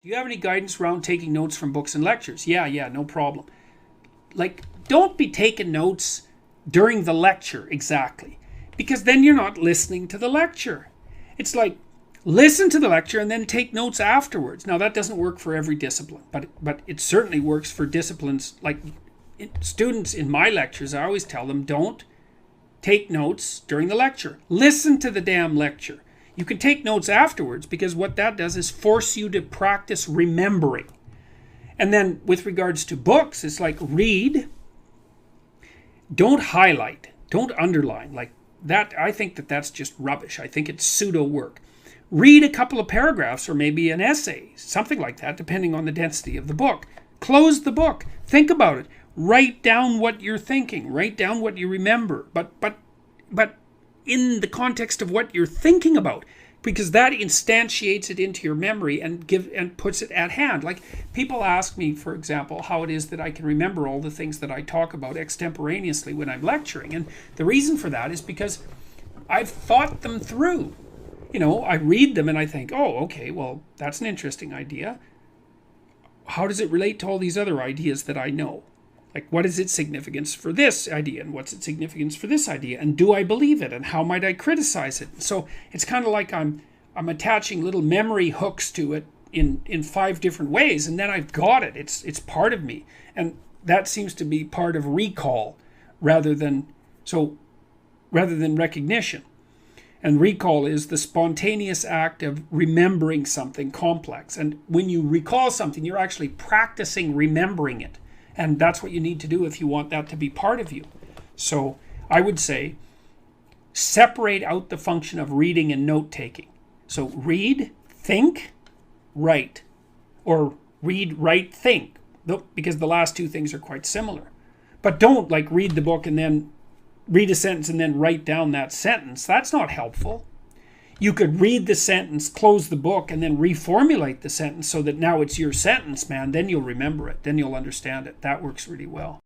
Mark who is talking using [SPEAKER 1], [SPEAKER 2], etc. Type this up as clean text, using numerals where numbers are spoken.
[SPEAKER 1] Do you have any guidance around taking notes from books and lectures? Yeah, no problem. Like, don't be taking notes during the lecture exactly, because then you're not listening to the lecture. It's like, listen to the lecture and then take notes afterwards. Now, that doesn't work for every discipline, but it certainly works for disciplines. Like students in my lectures, I always tell them, don't take notes during the lecture. Listen to the damn lecture. You can take notes afterwards, because what that does is force you to practice remembering. And then with regards to books, it's like, read, don't highlight, don't underline. Like that, I think that's just rubbish. I think it's pseudo work. Read a couple of paragraphs or maybe an essay, something like that, depending on the density of the book. Close the book. Think about it. Write down what you're thinking. Write down what you remember. But in the context of what you're thinking about, because that instantiates it into your memory and puts it at hand. Like, people ask me, for example, how it is that I can remember all the things that I talk about extemporaneously when I'm lecturing. And the reason for that is because I've thought them through. I read them and I think, oh, okay, well, that's an interesting idea. How does it relate to all these other ideas that I know? Like, what is its significance for this idea, and what's its significance for this idea, and do I believe it, and how might I criticize it? So it's kind of like I'm attaching little memory hooks to it in 5 different ways, and then I've got it. It's part of me, and that seems to be part of recall rather than recognition. And recall is the spontaneous act of remembering something complex. And when you recall something, you're actually practicing remembering it. And that's what you need to do if you want that to be part of you. So I would say, separate out the function of reading and note-taking. So read, think, write. Or read, write, think. Because the last 2 things are quite similar. But don't read the book and then read a sentence and then write down that sentence. That's not helpful. You could read the sentence, close the book, and then reformulate the sentence so that now it's your sentence, man. Then you'll remember it. Then you'll understand it. That works really well.